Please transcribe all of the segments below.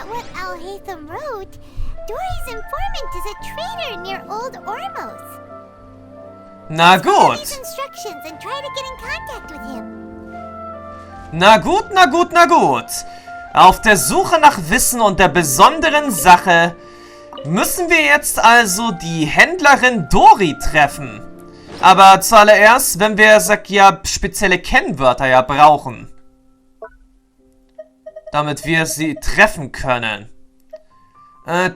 at what Al-Haytham wrote, Dory's informant is a traitor near Old Ormos. Na gut. These instructions and try to get in contact with him. Na gut, na gut, na gut. Auf der Suche nach Wissen und der besonderen Sache müssen wir jetzt also die Händlerin Dory treffen. Aber zuallererst, wenn wir, spezielle Kennwörter ja brauchen. Damit wir sie treffen können.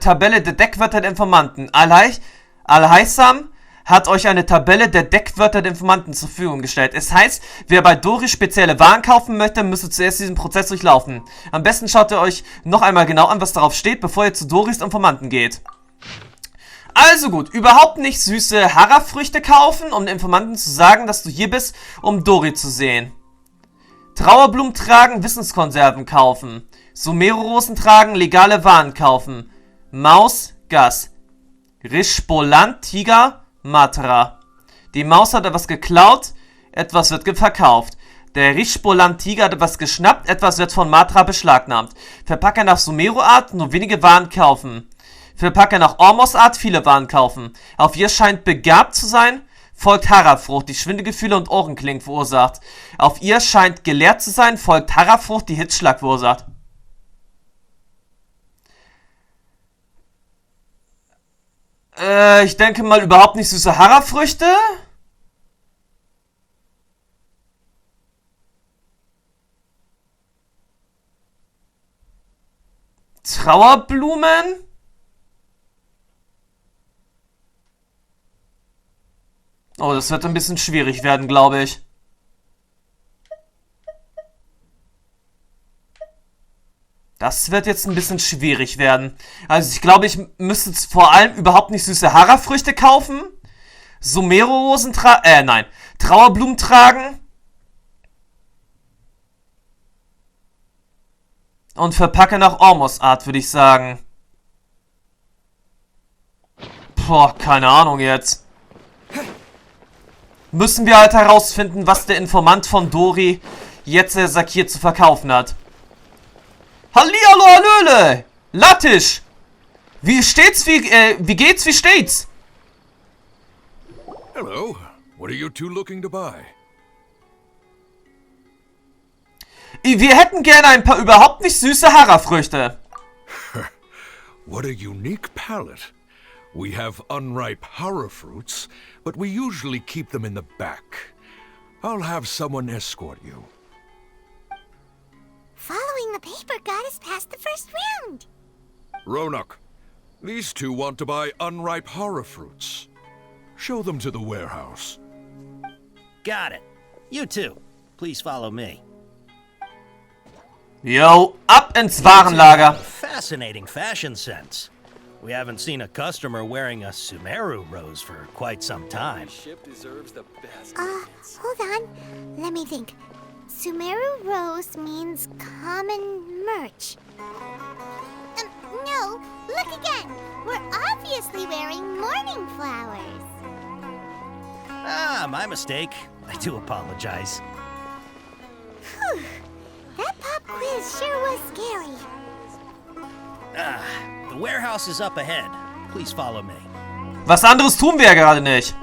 Tabelle der Deckwörter der Informanten. Al-Haytham hat euch eine Tabelle der Deckwörter der Informanten zur Verfügung gestellt. Es heißt, wer bei Dory spezielle Waren kaufen möchte, müsste zuerst diesen Prozess durchlaufen. Am besten schaut ihr euch noch einmal genau an, was darauf steht, bevor ihr zu Dorys Informanten geht. Also gut, überhaupt nicht süße Harafrüchte kaufen, um den Informanten zu sagen, dass du hier bist, um Dory zu sehen. Trauerblumen tragen, Wissenskonserven kaufen. Sumero-Rosen tragen, legale Waren kaufen. Maus, Gas. Rishboland, Tiger, Matra. Die Maus hat etwas geklaut, etwas wird verkauft. Der Rishboland-Tiger hat etwas geschnappt, etwas wird von Matra beschlagnahmt. Verpacke nach Sumero-Art, nur wenige Waren kaufen. Verpacke nach Ormos-Art, viele Waren kaufen. Auf ihr scheint begabt zu sein, folgt Harafrucht, die Schwindelgefühle und Ohrenklingen verursacht. Auf ihr scheint gelehrt zu sein, folgt Harafrucht, die Hitzschlag verursacht. Ich denke mal überhaupt nicht süße Harafrüchte. Trauerblumen. Oh, das wird ein bisschen schwierig werden, glaube ich. Das wird jetzt ein bisschen schwierig werden. Also ich glaube, ich müsste vor allem überhaupt nicht süße Harafrüchte kaufen. Sumero-Rosen Trauerblumen tragen. Und verpacke nach Ormos-Art, würde ich sagen. Boah, keine Ahnung jetzt. Müssen wir halt herausfinden, was der Informant von Dory jetzt hier zu verkaufen hat. Hallihallo, Hallöle! Lattisch! Wie steht's, wie geht's, wie steht's? Hello. What are you two looking to buy? Wir hätten gerne ein paar überhaupt nicht süße Harafrüchte. What a unique palate. We have unripe Harafruits, but we usually keep them in the back. I'll have someone escort you. Following the paper got us past the first round. Ronak, these two want to buy unripe Harafruits. Show them to the warehouse. Got it. You two, please follow me. Yo, ab ins Warenlager. Fascinating fashion sense. We haven't seen a customer wearing a Sumeru rose for quite some time. Hold on. Let me think. Sumeru Rose means common merch. No, look again. We're obviously wearing mourning flowers. Ah, my mistake. I do apologize. Whew. That pop quiz sure was scary. The warehouse is up ahead. Please follow me. Was anderes tun wir ja gerade nicht.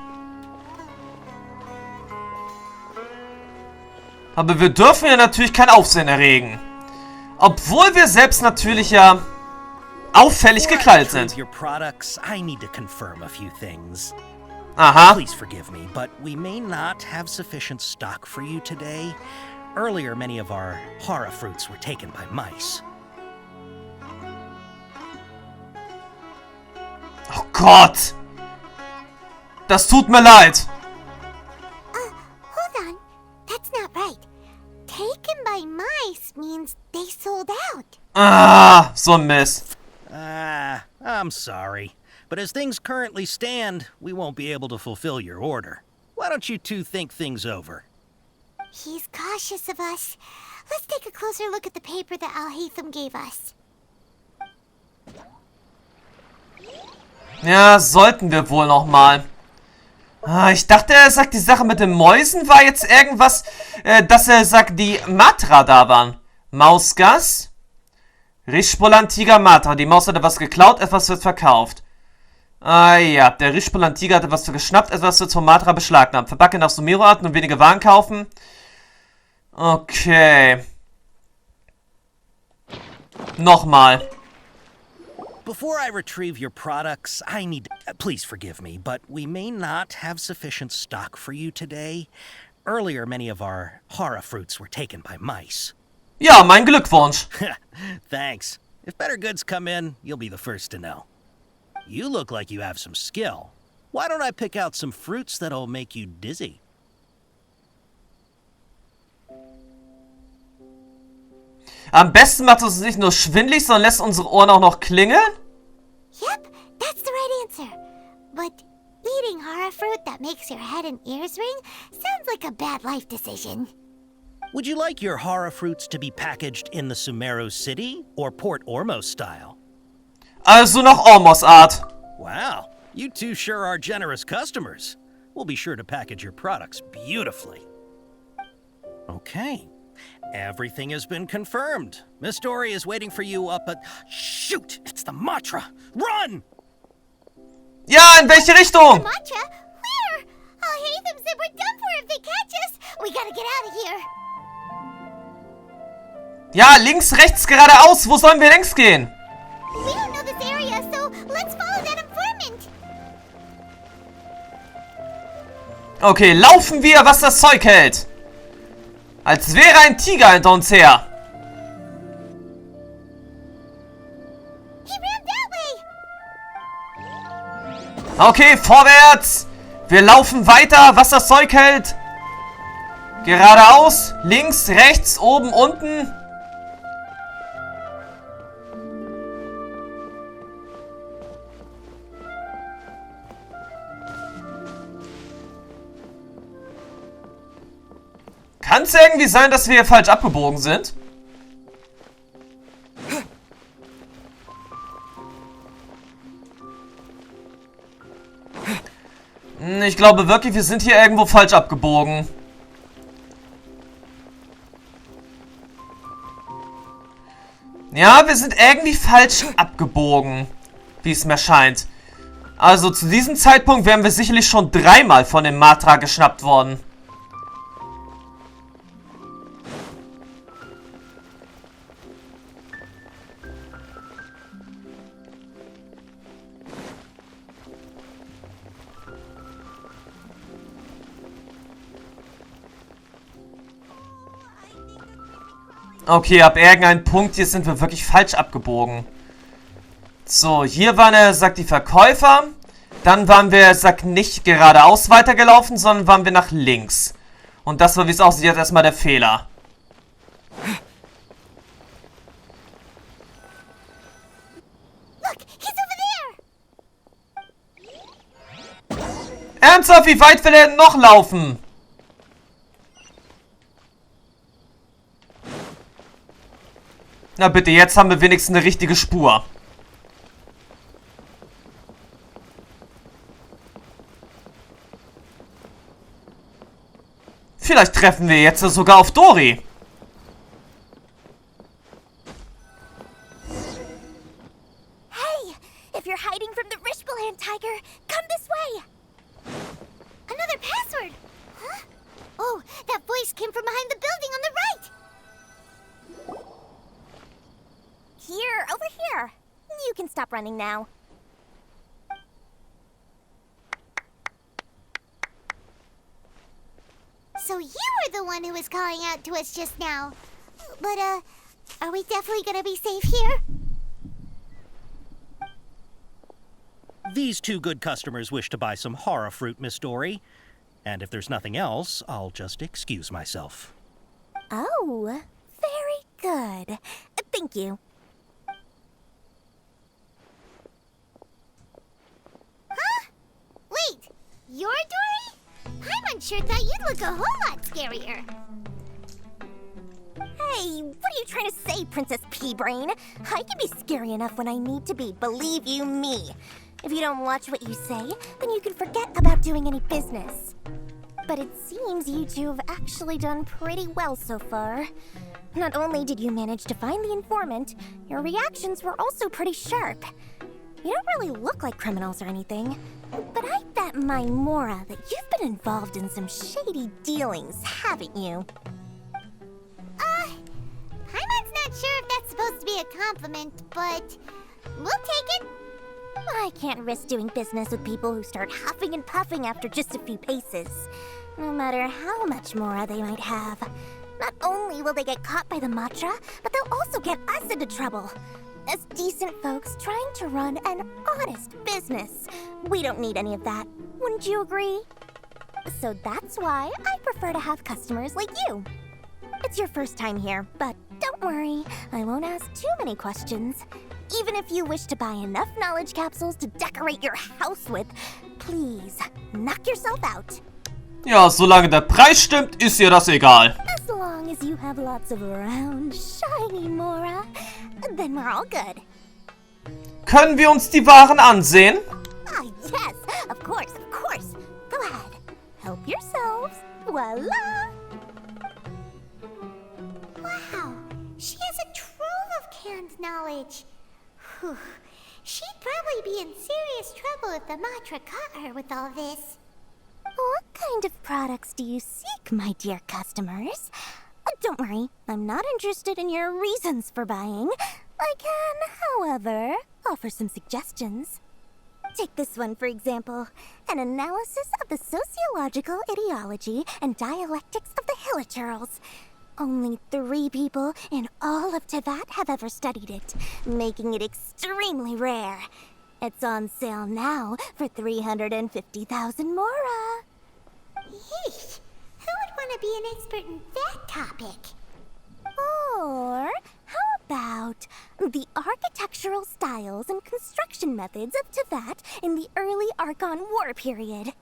Aber wir dürfen ja natürlich kein Aufsehen erregen. Obwohl wir selbst natürlich ja auffällig gekleidet sind. Your products, I need to confirm a few things. Aha. Please forgive me, but we may not have sufficient stock for you today. Earlier, many of our Harafruits were taken by mice. Oh Gott. Das tut mir leid. Hold on. That's not right. Taken by mice means they sold out. Ah, so ein Mist. I'm sorry. But as things currently stand, we won't be able to fulfill your order. Why don't you two think things over? He's cautious of us. Let's take a closer look at the paper that Al-Haytham gave us. Ja, sollten wir wohl noch mal. Ich dachte, er sagt, die Sache mit den Mäusen war jetzt irgendwas, dass er sagt, die Matra da waren. Mausgas, Rischpolan-Tiger Matra. Die Maus hat etwas geklaut, etwas wird verkauft. Ah ja, der Rischpolan-Tiger hat etwas geschnappt, etwas wird von Matra beschlagnahmt. Verpacke nach Sumero-Arten und wenige Waren kaufen. Okay. Nochmal. Before I retrieve your products, I need... please forgive me, but we may not have sufficient stock for you today. Earlier, many of our hara fruits were taken by mice. Ja, mein Glückwunsch. Thanks. If better goods come in, you'll be the first to know. You look like you have some skill. Why don't I pick out some fruits that'll make you dizzy? Am besten macht es uns nicht nur schwindelig, sondern lässt unsere Ohren auch noch klingeln? Yep, that's the right answer. But eating hara fruit that makes your head and ears ring sounds like a bad life decision. Would you like your hara fruits to be packaged in the Sumero City or Port Ormos style? Also noch Ormos Art. Wow, you two sure are generous customers. We'll be sure to package your products beautifully. Okay. Everything has been confirmed. Miss Dory is waiting for you up at... Shoot! It's the Matra! Run! Ja, in welche Richtung? Matcha? Where? Al-Haytham said we're done for if they catch us. We gotta get out of here. Ja, links, rechts, geradeaus. Wo sollen wir längs gehen? We don't know this area, so let's follow that informant. Okay, laufen wir, was das Zeug hält. Als wäre ein Tiger hinter uns her. He ran that way. Okay, vorwärts. Wir laufen weiter, was das Zeug hält. Geradeaus, links, rechts, oben, unten. Kann es irgendwie sein, dass wir hier falsch abgebogen sind? Ich glaube wirklich, wir sind hier irgendwo falsch abgebogen. Ja, wir sind irgendwie falsch abgebogen, wie es mir scheint. Also zu diesem Zeitpunkt wären wir sicherlich schon 3-mal von dem Matra geschnappt worden. Okay, ab irgendeinem Punkt hier sind wir wirklich falsch abgebogen. So, hier waren sagt die Verkäufer. Dann waren wir, sagt nicht geradeaus weitergelaufen, sondern waren wir nach links. Und das war, wie es aussieht, jetzt erstmal der Fehler. Look, he's over there. Ernsthaft, wie weit will er denn noch laufen? Na bitte, jetzt haben wir wenigstens eine richtige Spur. Vielleicht treffen wir jetzt sogar auf Dory. Hey, if you're hiding from the Rishbalan tiger, come this way. Another password. Huh? Oh, that voice came from behind the building on the right. Here, over here. You can stop running now. So you were the one who was calling out to us just now. But, are we definitely gonna be safe here? These two good customers wish to buy some hara fruit, Miss Dory. And if there's nothing else, I'll just excuse myself. Oh, very good. Thank you. Huh? Wait, you're Dory? Paimon sure thought you'd look a whole lot scarier. Hey, what are you trying to say, Princess Pea-Brain? I can be scary enough when I need to be, believe you me. If you don't watch what you say, then you can forget about doing any business. But it seems you two have actually done pretty well so far. Not only did you manage to find the informant, your reactions were also pretty sharp. You don't really look like criminals or anything, but I bet my Mora that you've been involved in some shady dealings, haven't you? Paimon's not sure if that's supposed to be a compliment, but we'll take it. I can't risk doing business with people who start huffing and puffing after just a few paces, no matter how much Mora they might have. Not only will they get caught by the Matra, but they'll also get us into trouble. As decent folks trying to run an honest business, we don't need any of that. Wouldn't you agree? So that's why I prefer to have customers like you. It's your first time here, but don't worry, I won't ask too many questions. Even if you wish to buy enough knowledge capsules to decorate your house with, please, knock yourself out. Ja, solange der Preis stimmt, ist ihr das egal. As long as you have lots of round, shiny Mora, then we're all good. Können wir uns die Waren ansehen? Ah, yes, of course, of course. Go ahead. Help yourselves. Voila! Wow, she has a trove of canned knowledge. Whew. She'd probably be in serious trouble if the Matra caught her with all this. What kind of products do you seek, my dear customers? Don't worry, I'm not interested in your reasons for buying. I can, however, offer some suggestions. Take this one, for example. An analysis of the sociological ideology and dialectics of the Hilichurls. Only 3 people in all of Teyvat have ever studied it, making it extremely rare. It's on sale now for 350,000 Mora. Yeesh, who would want to be an expert in that topic? Or how about the architectural styles and construction methods of Teyvat in the early Archon War period?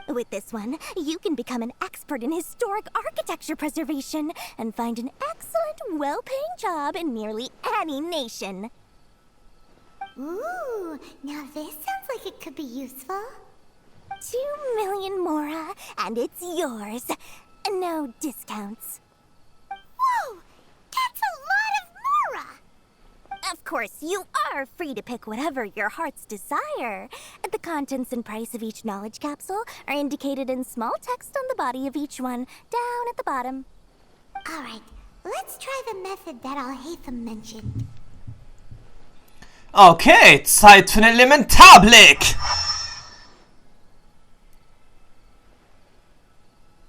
With this one, you can become an expert in historic architecture preservation and find an excellent, well-paying job in nearly any nation. Ooh, now this sounds like it could be useful. 2 million Mora, and it's yours. No discounts. Whoa, that's a lot of Mora! Of course, you are free to pick whatever your heart's desire. The contents and price of each knowledge capsule are indicated in small text on the body of each one, down at the bottom. Alright, let's try the method that Alhaitham mentioned. Okay, Zeit für den Elementarblick.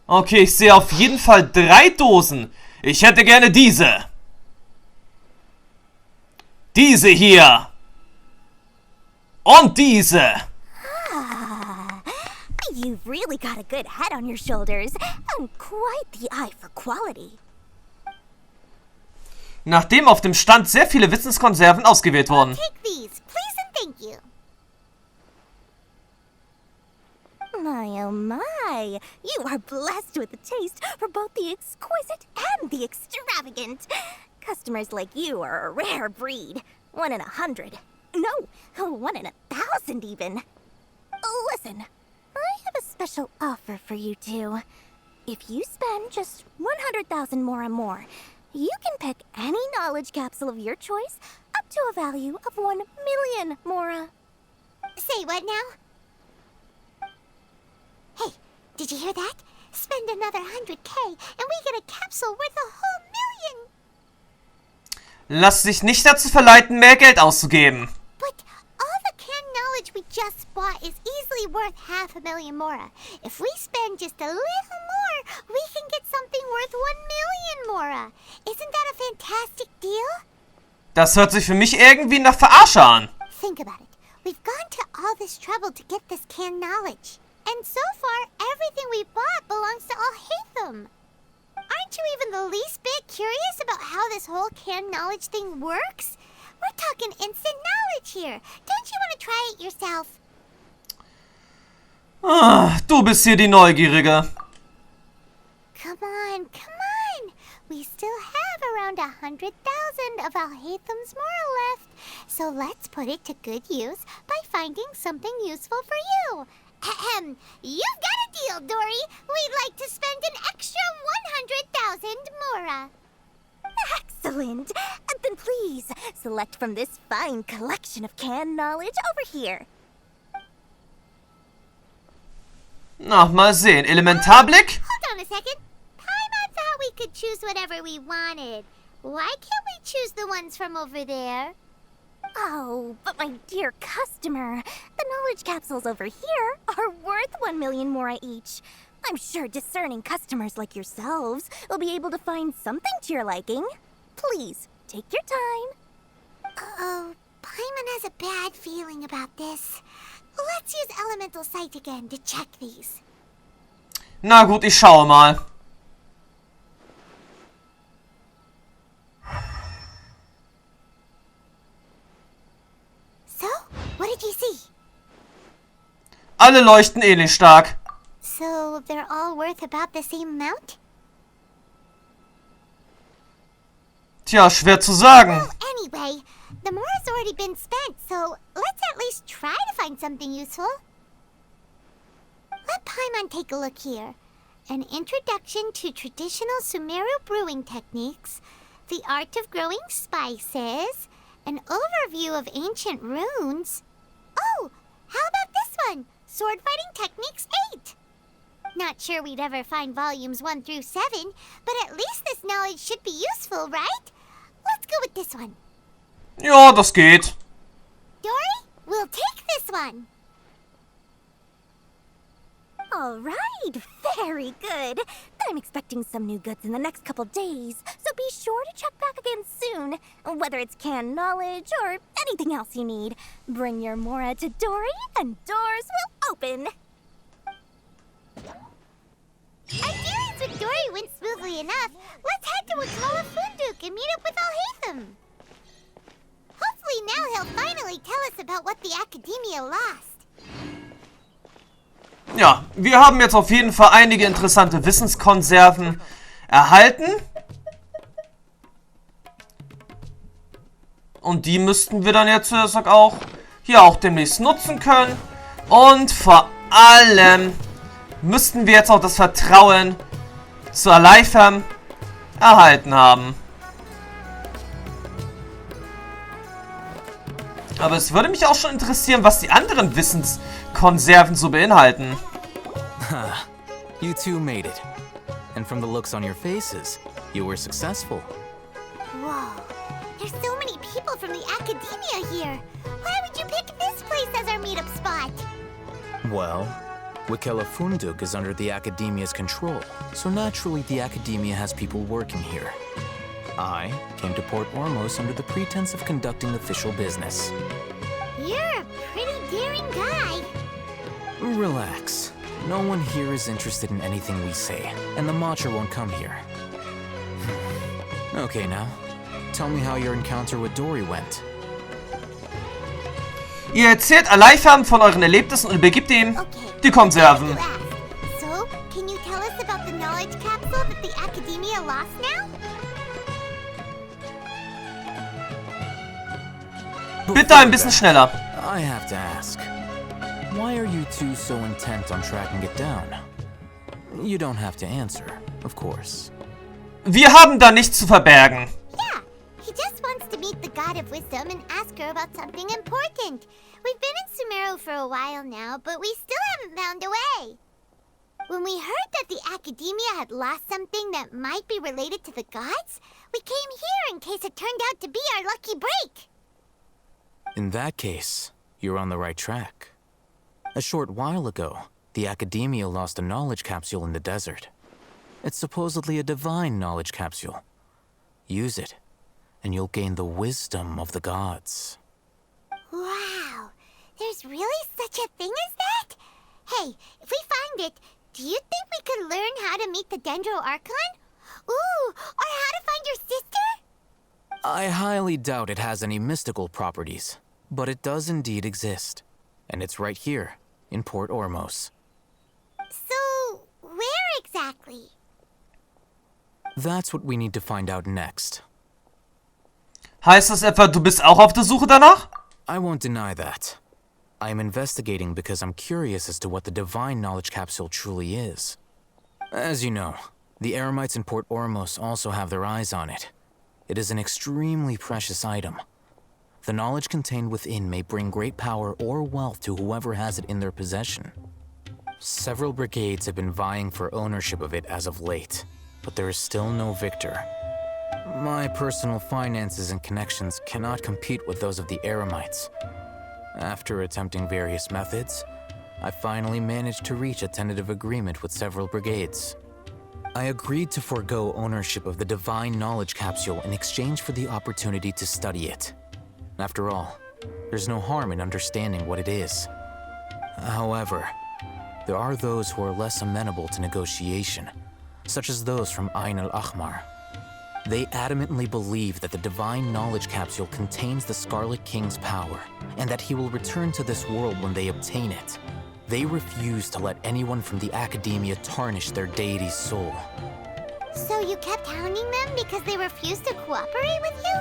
Okay, ich sehe auf jeden Fall 3 Dosen. Ich hätte gerne diese. Diese hier. Und diese. You've really got a good head on your shoulders, and quite the eye for quality. Nachdem auf dem Stand sehr viele Wissenskonserven ausgewählt wurden. Take these, please and thank you. My, oh my. You are blessed with a taste for both the exquisite and the extravagant. Customers like you are a rare breed. 1 in 100. No, 1 in 1,000 even. Listen, I have a special offer for you two. If you spend just 100,000 Mora more, you can pick any knowledge capsule of your choice up to a value of 1 million Mora. Say what now? Hey, did you hear that? Spend another 100K and we get a capsule worth a whole million! Lass dich nicht dazu verleiten, mehr Geld auszugeben. But all the canned knowledge we just bought is easily worth 500,000 Mora. If we spend just a little more, we can get something worth 1 million Mora. Isn't that a fantastic deal? Das hört sich für mich irgendwie nach Verarsche an. Think about it. We've gone to all this trouble to get this canned knowledge. And so far, everything we bought belongs to Alhaitham. Aren't you even the least bit curious about how this whole canned knowledge thing works? We're talking instant knowledge here. Don't you want to try it yourself? Ah, du bist hier die Neugierige. Come on, come on. We still have around 100,000 of Alhaitham's Mora left. So let's put it to good use by finding something useful for you. Ahem. You've got a deal, Dory. We'd like to spend an extra 100,000 Mora. Excellent. Then please, select from this fine collection of canned knowledge over here. Na, mal sehen. Elementarblick? Hold on a second. Paimon thought we could choose whatever we wanted. Why can't we choose the ones from over there? Oh, but my dear customer, the knowledge capsules over here are worth 1 million mora each. I'm sure discerning customers like yourselves will be able to find something to your liking. Please, take your time. Uh-oh, Paimon has a bad feeling about this. Let's use Elemental Sight again to check these. Na gut, ich schaue mal. So, what did you see? Alle leuchten ähnlich stark. So, they're all worth about the same amount? Tja, schwer zu sagen. Well, anyway, the mora's already been spent, so let's at least try to find something useful. Let Paimon take a look here. An introduction to traditional Sumeru brewing techniques, the art of growing spices, an overview of ancient runes. Oh, how about this one? Sword Fighting Techniques 8. Not sure we'd ever find volumes 1 through 7, but at least this knowledge should be useful, right? Let's go with this one. Ja, das geht. Dory, we'll take this one. All right, very good. I'm expecting some new goods in the next couple days, so be sure to check back again soon. Whether it's canned knowledge or anything else you need, bring your mora to Dory and doors will open. Our dealings with Dory went smoothly enough. Let's head to Wakala Funduk and meet up with Alhaitham. Hopefully now he'll finally tell us about what the Academia lost. Ja, wir haben jetzt auf jeden Fall einige interessante Wissenskonserven erhalten. Und die müssten wir dann jetzt auch hier auch demnächst nutzen können. Und vor allem müssten wir jetzt auch das Vertrauen zu Alhaitham erhalten haben. Aber es würde mich auch schon interessieren, was die anderen Wissenskonserven so beinhalten. You two made it. And from the looks on your faces, you were successful. Whoa, there's so many people from the Academia here. Why would you pick this place as our meetup spot? Well, Wakela Funduk is under the Academia's control, so naturally the Academia has people working here. I came to Port Ormos under the pretense of conducting official business. You're a pretty daring guy. Relax. No one here is interested in anything we say, and the Matcha won't come here. Okay, now, tell me how your encounter with Dory went. Ihr erzählt Alhaitham von euren Erlebnissen und begibt ihm die Konserven. You asked. So, can you tell us about the knowledge capsule that the Academia lost now? Bitte ein bisschen schneller. I have to ask, why are you two so intent on tracking it down? You don't have to answer, of course. Wir haben da nichts zu verbergen. Yeah, he just wants to meet the God of Wisdom and ask her about something important. We've been in Sumeru for a while now, but we still haven't found a way. When we heard that the Academia had lost something that might be related to the gods, we came here in case it turned out to be our lucky break. In that case, you're on the right track. A short while ago, the Academia lost a knowledge capsule in the desert. It's supposedly a divine knowledge capsule. Use it, and you'll gain the wisdom of the gods. Wow, there's really such a thing as that? Hey, if we find it, do you think we could learn how to meet the Dendro Archon? Ooh, or how to find your sister? I highly doubt it has any mystical properties, but it does indeed exist. And it's right here, in Port Ormos. So, where exactly? That's what we need to find out next. Heißt das etwa, du bist auch auf der Suche danach? I won't deny that. I am investigating because I'm curious as to what the divine knowledge capsule truly is. As you know, the Eremites in Port Ormos also have their eyes on it. it is an extremely precious item. The knowledge contained within may bring great power or wealth to whoever has it in their possession. Several brigades have been vying for ownership of it as of late, but there is still no victor. My personal finances and connections cannot compete with those of the Eremites. After attempting various methods, I finally managed to reach a tentative agreement with several brigades. I agreed to forego ownership of the Divine Knowledge Capsule in exchange for the opportunity to study it. After all, there's no harm in understanding what it is. However, there are those who are less amenable to negotiation, such as those from Ain al-Ahmar. They adamantly believe that the Divine Knowledge Capsule contains the Scarlet King's power, and that he will return to this world when they obtain it. They refuse to let anyone from the Academia tarnish their deity's soul. So you kept hounding them because they refused to cooperate with you?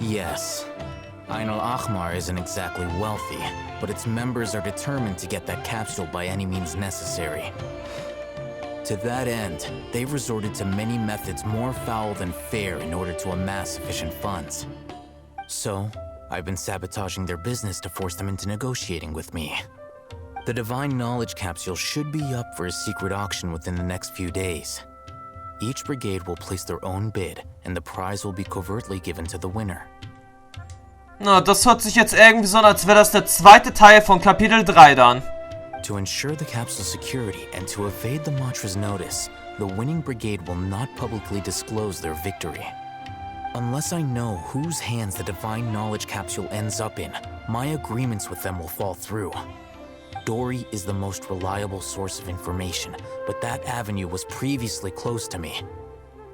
Yes. Ain al-Ahmar isn't exactly wealthy, but its members are determined to get that capsule by any means necessary. To that end, they've resorted to many methods more foul than fair in order to amass sufficient funds. So, I've been sabotaging their business to force them into negotiating with me. The Divine Knowledge Capsule should be up for a secret auction within the next few days. Each brigade will place their own bid, and the prize will be covertly given to the winner. Na, das hört sich jetzt irgendwie so an, als wäre das der zweite Teil von Kapitel 3 dann. To ensure the capsule's security and to evade the Matra's notice, the winning brigade will not publicly disclose their victory. Unless I know whose hands the Divine Knowledge Capsule ends up in, my agreements with them will fall through. Dory is the most reliable source of information, but that avenue was previously closed to me.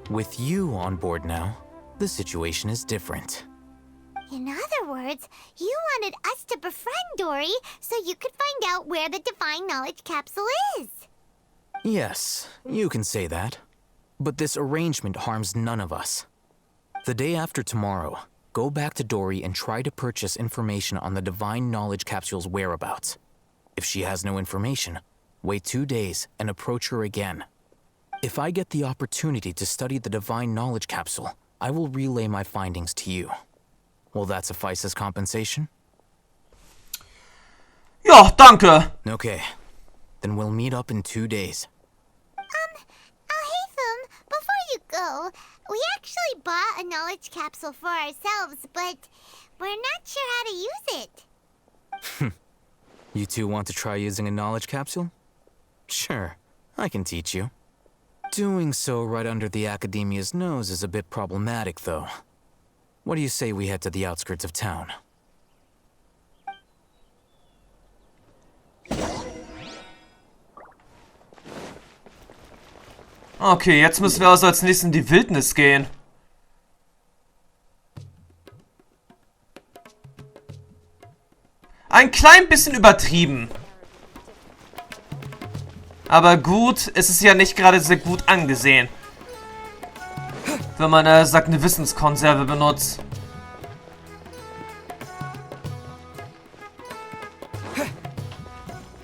With you on board now, the situation is different. In other words, you wanted us to befriend Dory so you could find out where the Divine Knowledge Capsule is. Yes, you can say that. But this arrangement harms none of us. The day after tomorrow, go back to Dory and try to purchase information on the Divine Knowledge Capsule's whereabouts. If she has no information, wait 2 days and approach her again. If I get the opportunity to study the Divine Knowledge Capsule, I will relay my findings to you. Will that suffice as compensation? Ja, danke. Okay, then we'll meet up in 2 days. Alhaitham, before you go, we actually bought a knowledge capsule for ourselves, but we're not sure how to use it. You two want to try using a knowledge capsule? Sure, I can teach you. Doing so right under the Academia's nose is a bit problematic, though. What do you say we head to the outskirts of town? Okay, jetzt müssen wir also als nächstes in die Wildnis gehen. Ein klein bisschen übertrieben. Aber gut, es ist ja nicht gerade sehr gut angesehen, wenn man, sagt, eine Wissenskonserve benutzt.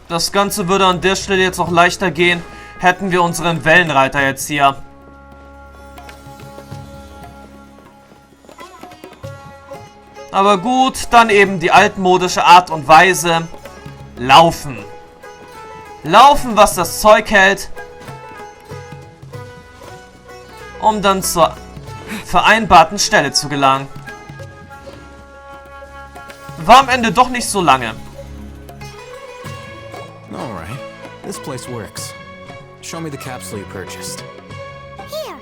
Das Ganze würde an der Stelle jetzt auch leichter gehen, hätten wir unseren Wellenreiter jetzt hier. Aber gut, dann eben die altmodische Art und Weise. Laufen. Laufen, was das Zeug hält. Um dann zur vereinbarten Stelle zu gelangen. War am Ende doch nicht so lange. Alright, this place works. Show me the capsule you purchased. Here.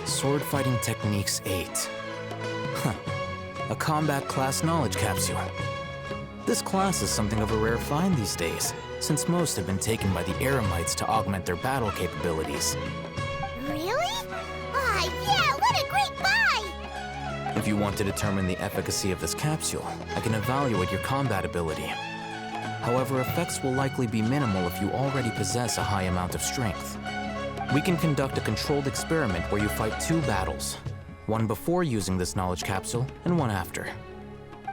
Sword Fighting Techniques 8. Huh. A combat class knowledge capsule. This class is something of a rare find these days, since most have been taken by the Eremites to augment their battle capabilities. Really? Ah, yeah, what a great buy! If you want to determine the efficacy of this capsule, I can evaluate your combat ability. However, effects will likely be minimal if you already possess a high amount of strength. We can conduct a controlled experiment where you fight 2 battles, one before using this knowledge capsule and one after.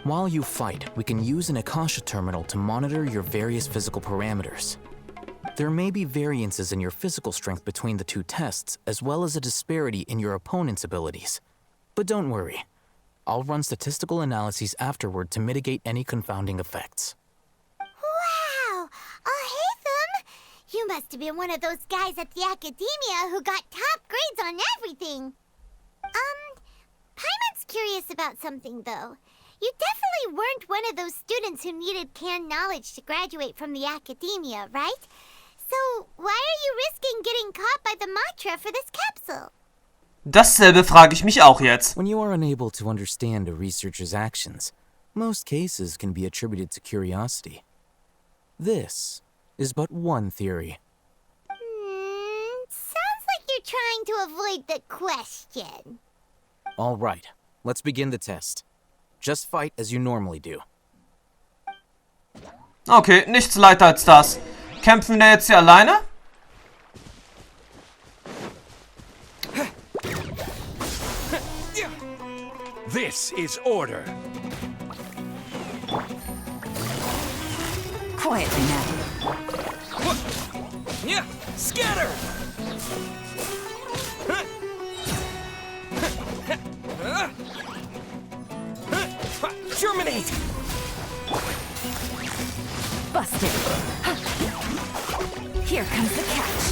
While you fight, we can use an Akasha terminal to monitor your various physical parameters. There may be variances in your physical strength between the two tests, as well as a disparity in your opponent's abilities. But don't worry. I'll run statistical analyses afterward to mitigate any confounding effects. Wow! Alhaitham! You must have been one of those guys at the academia who got top grades on everything. Paimon's curious about something, though. You definitely weren't one of those students who needed canned knowledge to graduate from the academia, right? So, why are you risking getting caught by the Matra for this capsule? Dasselbe frage ich mich auch jetzt. When you are unable to understand a researcher's actions, most cases can be attributed to curiosity. This is but one theory. Sounds like you're trying to avoid the question. All right, let's begin the test. Just fight as you normally do. Okay, nichts leichter als das. Kämpfen wir jetzt hier alleine? This is order. Quietly now. Yeah, scatter. Germinate! Busted. Here comes the catch.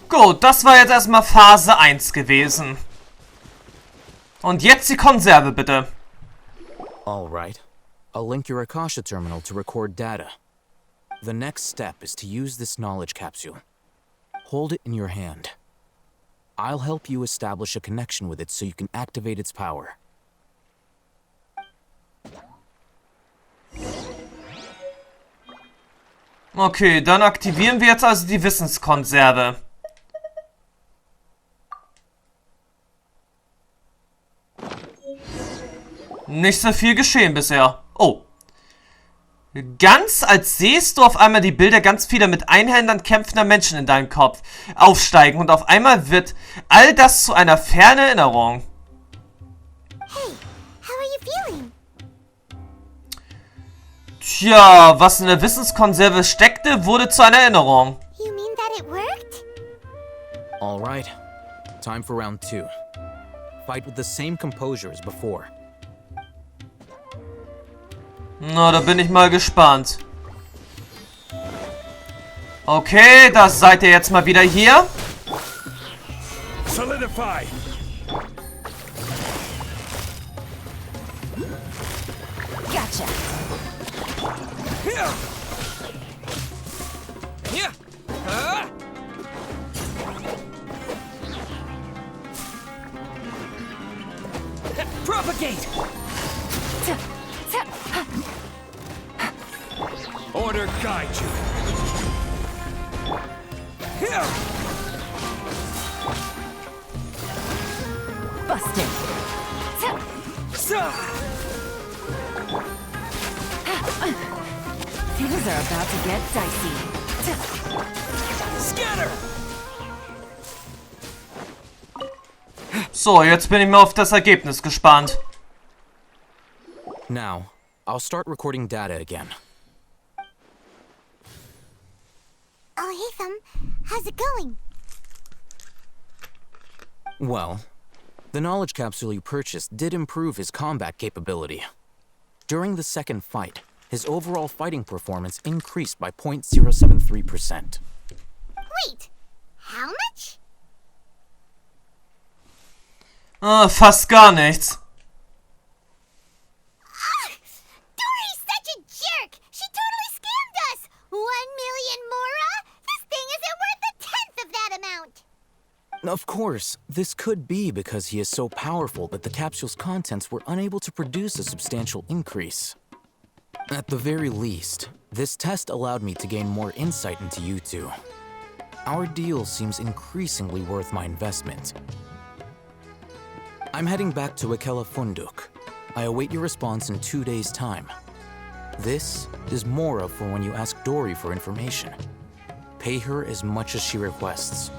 Gut, das war jetzt erstmal Phase 1 gewesen. Und jetzt die Konserve, bitte. All right. I'll link your Akasha terminal to record data. The next step is to use this knowledge capsule. Hold it in your hand. I'll help you establish a connection with it so you can activate its power. Okay, dann aktivieren wir jetzt also die Wissenskonserve. Nicht so viel geschehen bisher. Oh. Ganz als siehst du auf einmal die Bilder ganz vieler mit Einhändern kämpfender Menschen in deinem Kopf aufsteigen und auf einmal wird all das zu einer fernen Erinnerung. Hey, how are you feeling? Tja, was in der Wissenskonserve steckte, wurde zu einer Erinnerung. You mean that it worked? All right. Time for round 2. Fight with the same composure as before. Na, da bin ich mal gespannt. Okay, da seid ihr jetzt mal wieder hier. Solidify. Gotcha. Here. Here. Propagate. Order guide you. Here. Busted. Things are about to get dicey. Scatter. So, jetzt bin ich mal auf das Ergebnis gespannt. Now, I'll start recording data again. Alhaitham, how's it going? Well, the knowledge capsule you purchased did improve his combat capability. During the second fight, his overall fighting performance increased by 0.073%. Wait, how much? Fast gar nichts. Dory's such a jerk! She totally scammed us! 1 million mora? This thing isn't worth a tenth of that amount! Of course, this could be because he is so powerful that the capsule's contents were unable to produce a substantial increase. At the very least, this test allowed me to gain more insight into you two. Our deal seems increasingly worth my investment. I'm heading back to Akela Funduk. I await your response in 2 days' time. This is Mora for when you ask Dory for information. Pay her as much as she requests.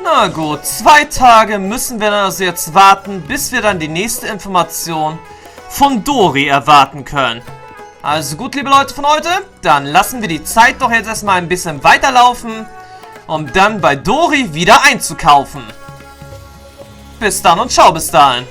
Na gut, 2 Tage müssen wir dann also jetzt warten, bis wir dann die nächste Information von Dori erwarten können. Also gut, liebe Leute von heute, dann lassen wir die Zeit doch jetzt erstmal ein bisschen weiterlaufen, um dann bei Dori wieder einzukaufen. Bis dann und ciao bis dahin.